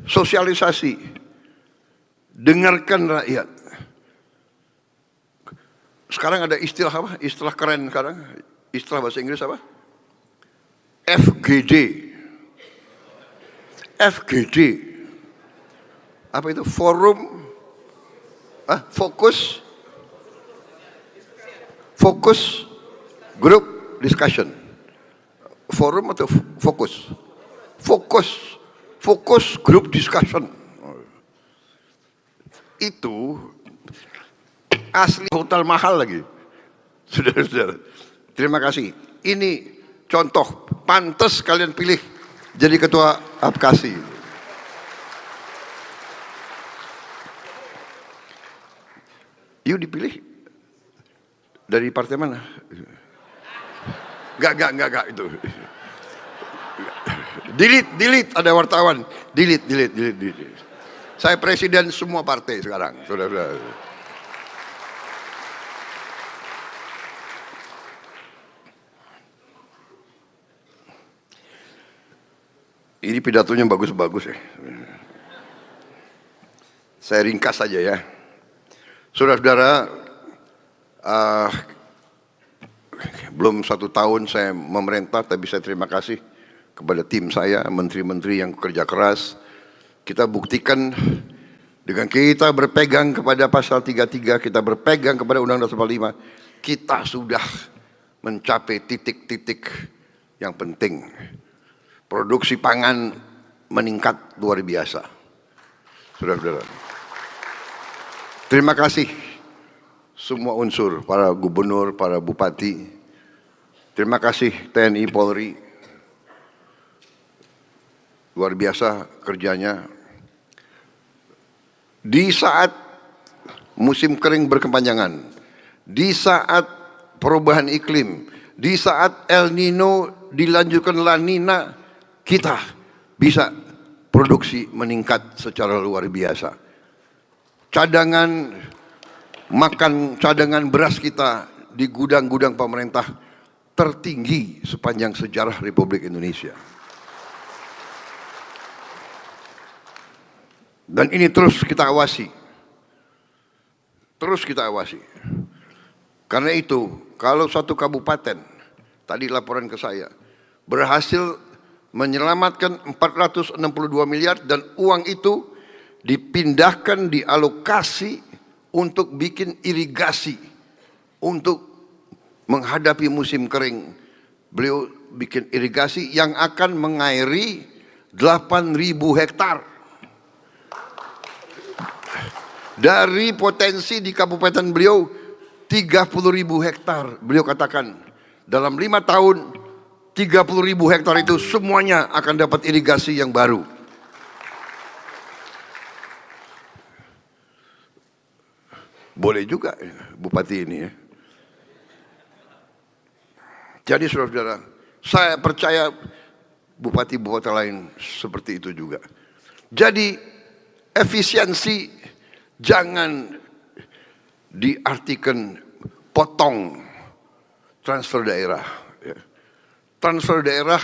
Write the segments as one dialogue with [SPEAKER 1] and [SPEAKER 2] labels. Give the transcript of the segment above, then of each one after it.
[SPEAKER 1] sosialisasi, dengarkan rakyat. Sekarang ada istilah apa? Istilah keren sekarang. Istilah bahasa Inggris apa? FGD. FGD. Apa itu? Forum Fokus Group Discussion. Forum atau fokus? Fokus Group Discussion. Itu asli hotel mahal lagi. Saudara-saudara, terima kasih. Ini contoh, pantas kalian pilih jadi ketua Apkasi. Yuk dipilih. Dari partai mana? Enggak itu. Delete ada wartawan. Delete. Saya presiden semua partai sekarang, saudara-saudara. Ini pidatonya bagus-bagus ya. Saya ringkas saja ya. Saudara-saudara, belum 1 tahun saya memerintah, tapi saya terima kasih kepada tim saya, menteri-menteri yang kerja keras. Kita buktikan dengan kita berpegang kepada pasal 33, kita berpegang kepada Undang-Undang 45, kita sudah mencapai titik-titik yang penting. Produksi pangan meningkat luar biasa. Saudara-saudara, terima kasih semua unsur, para gubernur, para bupati. Terima kasih TNI, Polri. Luar biasa kerjanya. Di saat musim kering berkepanjangan, di saat perubahan iklim, di saat El Nino dilanjutkan La Nina, kita bisa produksi meningkat secara luar biasa. Cadangan beras kita di gudang-gudang pemerintah tertinggi sepanjang sejarah Republik Indonesia. Dan ini terus kita awasi. Karena itu, kalau satu kabupaten, tadi laporan ke saya, berhasil menyelamatkan 462 miliar dan uang itu dipindahkan, dialokasi untuk bikin irigasi, untuk menghadapi musim kering. Beliau bikin irigasi yang akan mengairi 8.000 hektar. Dari potensi di kabupaten beliau 30.000 hektar. Beliau katakan dalam 5 tahun 30.000 hektar itu semuanya akan dapat irigasi yang baru. Boleh juga bupati ini ya. Jadi saudara-saudara, saya percaya bupati-bupati lain seperti itu juga. Jadi efisiensi jangan diartikan potong transfer daerah. Transfer daerah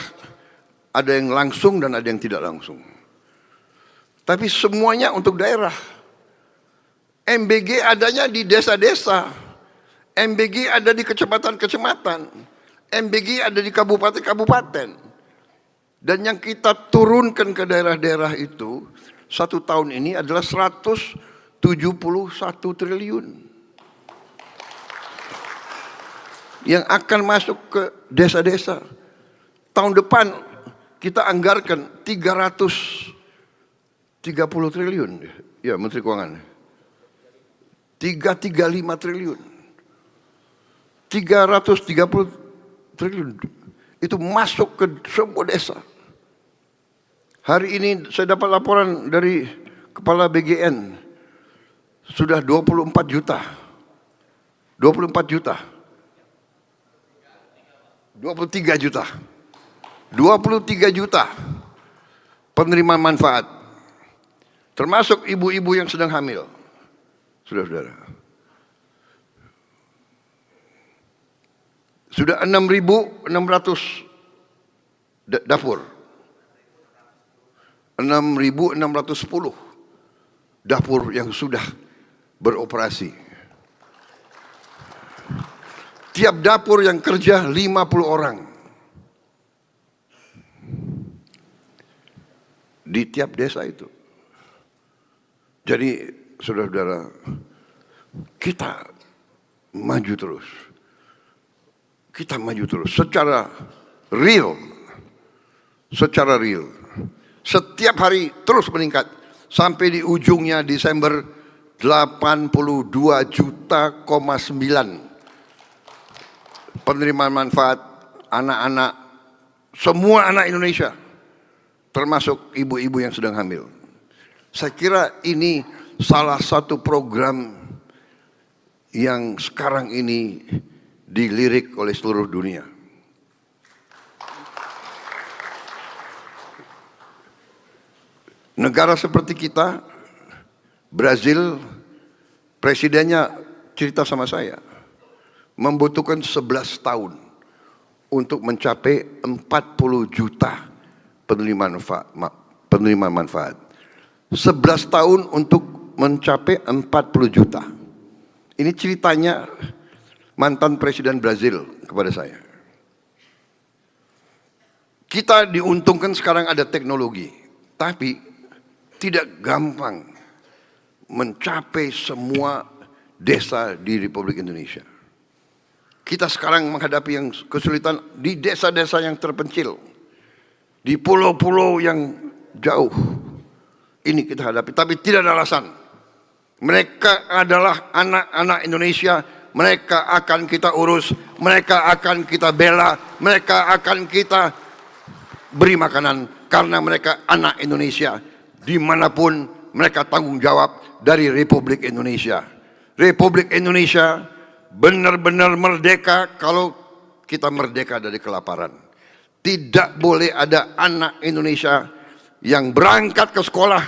[SPEAKER 1] ada yang langsung dan ada yang tidak langsung. Tapi semuanya untuk daerah. MBG adanya di desa-desa, MBG ada di kecamatan-kecamatan, MBG ada di kabupaten-kabupaten. Dan yang kita turunkan ke daerah-daerah itu 1 tahun ini adalah 171 triliun yang akan masuk ke desa-desa. Tahun depan kita anggarkan 330 triliun. Ya, Menteri Keuangan. 335 triliun. 330 triliun. Itu masuk ke semua desa. Hari ini saya dapat laporan dari Kepala BGN. Sudah 24 juta. 23 juta. 23 juta penerima manfaat. Termasuk ibu-ibu yang sedang hamil. Saudara-saudara. Sudah 6.600 dapur. 6.610 dapur yang sudah beroperasi. Tiap dapur yang kerja 50 orang. Di tiap desa itu. Jadi saudara-saudara, kita maju terus. Kita maju terus secara real. Secara real. Setiap hari terus meningkat. Sampai di ujungnya Desember 82,9 juta penerima manfaat anak-anak, semua anak Indonesia, termasuk ibu-ibu yang sedang hamil. Saya kira ini salah satu program yang sekarang ini dilirik oleh seluruh dunia. Negara seperti kita, Brazil, presidennya cerita sama saya, membutuhkan 11 tahun untuk mencapai 40 juta penerima manfaat. 11 tahun untuk mencapai 40 juta. Ini ceritanya mantan presiden Brazil kepada saya. Kita diuntungkan sekarang ada teknologi, tapi tidak gampang mencapai semua desa di Republik Indonesia. Kita sekarang menghadapi yang kesulitan di desa-desa yang terpencil, di pulau-pulau yang jauh. Ini kita hadapi, tapi tidak ada alasan. Mereka adalah anak-anak Indonesia, mereka akan kita urus, mereka akan kita bela, mereka akan kita beri makanan, karena mereka anak Indonesia. Dimanapun mereka tanggung jawab dari Republik Indonesia. Republik Indonesia benar-benar merdeka kalau kita merdeka dari kelaparan. Tidak boleh ada anak Indonesia yang berangkat ke sekolah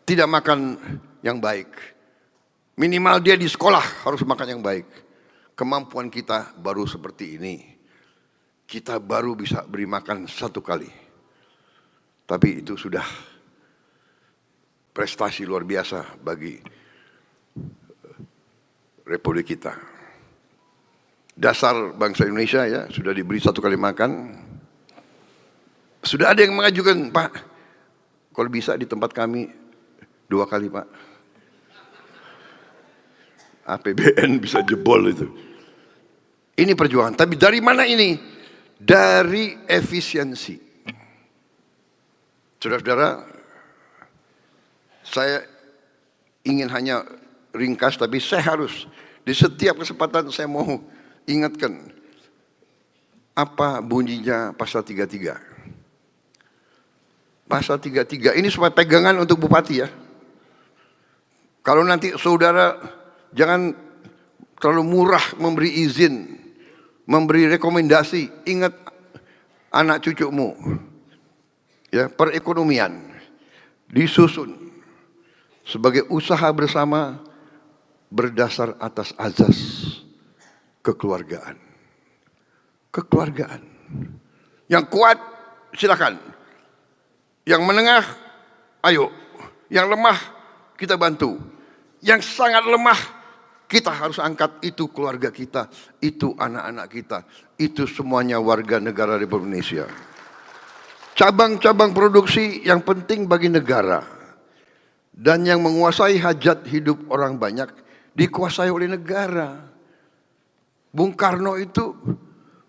[SPEAKER 1] tidak makan yang baik. Minimal dia di sekolah harus makan yang baik. Kemampuan kita baru seperti ini. Kita baru bisa beri makan 1 kali. Tapi itu sudah prestasi luar biasa bagi Republik kita. Dasar bangsa Indonesia ya sudah diberi 1 kali makan. Sudah ada yang mengajukan, Pak, kalau bisa di tempat kami 2 kali, Pak. APBN bisa jebol itu. Ini perjuangan. Tapi dari mana ini? Dari efisiensi. Saudara-saudara, saya ingin hanya ringkas, tapi saya harus di setiap kesempatan saya mau ingatkan apa bunyinya pasal 33. Pasal 33 ini supaya pegangan untuk bupati ya. Kalau nanti saudara jangan terlalu murah memberi izin, memberi rekomendasi, ingat anak cucumu. Ya, perekonomian disusun sebagai usaha bersama berdasar atas azas kekeluargaan. Kekeluargaan. Yang kuat silakan. Yang menengah ayo. Yang lemah kita bantu. Yang sangat lemah kita harus angkat. Itu keluarga kita, itu anak-anak kita, itu semuanya warga negara Republik Indonesia. Cabang-cabang produksi yang penting bagi negara dan yang menguasai hajat hidup orang banyak dikuasai oleh negara. Bung Karno itu,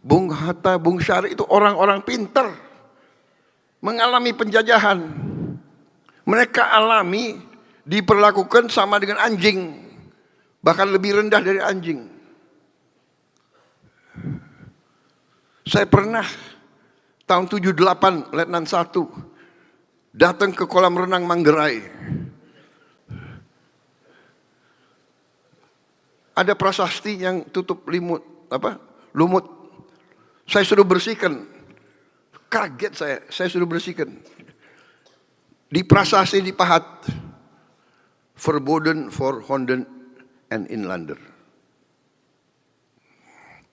[SPEAKER 1] Bung Hatta, Bung Syarif itu orang-orang pintar, mengalami penjajahan. Mereka alami diperlakukan sama dengan anjing, bahkan lebih rendah dari anjing. Saya pernah tahun 78 Letnan 1 datang ke kolam renang Manggarai. Ada prasasti yang tutup lumut. Saya suruh bersihkan. Kaget saya suruh bersihkan. Di prasasti dipahat. Verboden for Honden and Inlander.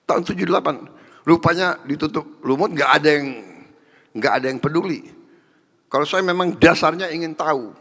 [SPEAKER 1] Tahun 78. Rupanya ditutup lumut, nggak ada yang peduli. Kalau saya memang dasarnya ingin tahu